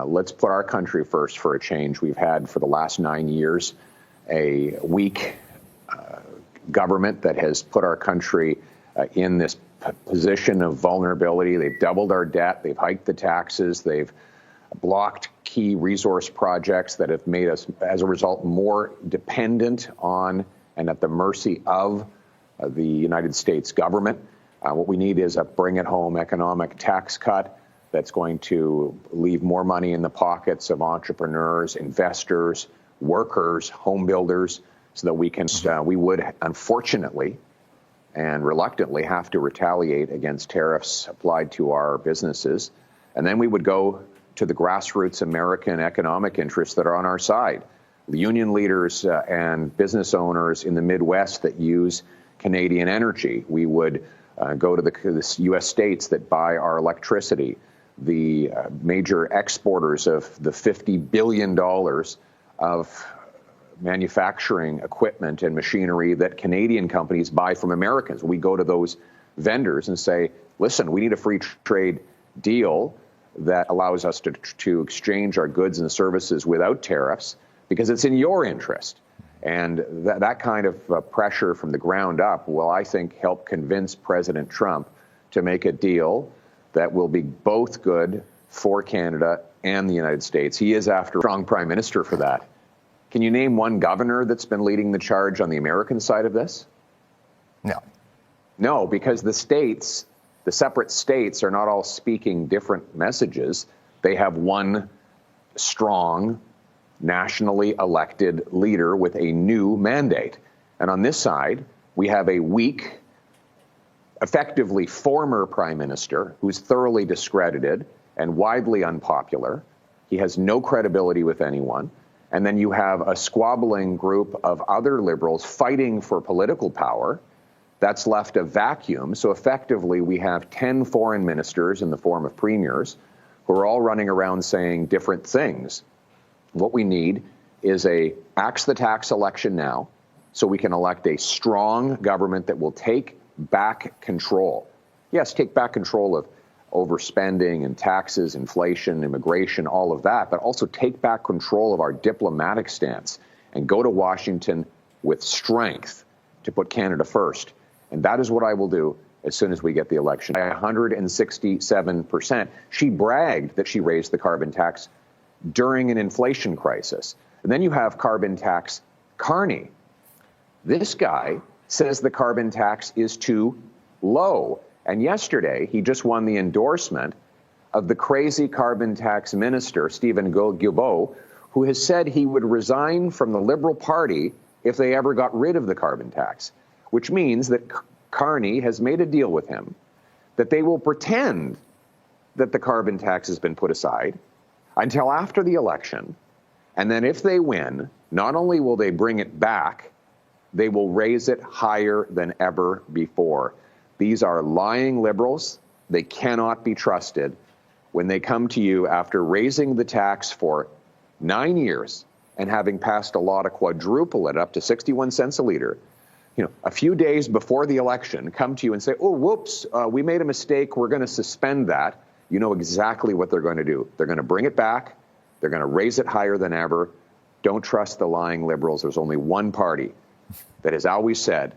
Let's put our country first for a change. We've had for the last 9 years a weak government that has put our country in this position of vulnerability. They've doubled our debt. They've hiked the taxes. They've blocked key resource projects that have made us, as a result, more dependent on and at the mercy of the United States government. What we need is a bring-it-home economic tax cut that's going to leave more money in the pockets of entrepreneurs, investors, workers, home builders, so that we can, we would unfortunately and reluctantly have to retaliate against tariffs applied to our businesses. And then we would go to the grassroots American economic interests that are on our side. The union leaders and business owners in the Midwest that use Canadian energy. We would go to the U.S. states that buy our electricity, the major exporters of the $50 billion of manufacturing equipment and machinery that Canadian companies buy from Americans. We go to those vendors and say, listen, we need a free trade deal that allows us to exchange our goods and services without tariffs because it's in your interest. And that kind of pressure from the ground up will, I think, help convince President Trump to make a deal that will be both good for Canada and the United States. He is, after a strong prime minister for that. Can you name one governor that's been leading the charge on the American side of this? No. No, because the states, the separate states, are not all speaking different messages. They have one strong, nationally elected leader with a new mandate. And on this side, we have a weak, effectively former prime minister who's thoroughly discredited and widely unpopular. He has no credibility with anyone. And then you have a squabbling group of other liberals fighting for political power. That's left a vacuum. So effectively, we have 10 foreign ministers in the form of premiers who are all running around saying different things. What we need is a axe the tax election now so we can elect a strong government that will take back control. Yes, take back control of overspending and taxes, inflation, immigration, all of that, but also take back control of our diplomatic stance and go to Washington with strength to put Canada first. And that is what I will do as soon as we get the election. By 167%. She bragged that she raised the carbon tax during an inflation crisis. And then you have carbon tax Carney. This guy says the carbon tax is too low. And yesterday, he just won the endorsement of the crazy carbon tax minister, Stephen Guilbeault, who has said he would resign from the Liberal Party if they ever got rid of the carbon tax, which means that Carney has made a deal with him that they will pretend that the carbon tax has been put aside until after the election. And then if they win, not only will they bring it back, they will raise it higher than ever before. These are lying liberals. They cannot be trusted when they come to you after raising the tax for 9 years and having passed a law to quadruple it up to 61 cents a liter. You know, a few days before the election, come to you and say, oh, whoops, we made a mistake. We're going to suspend that. You know exactly what they're going to do. They're going to bring it back. They're going to raise it higher than ever. Don't trust the lying liberals. There's only one party that has always said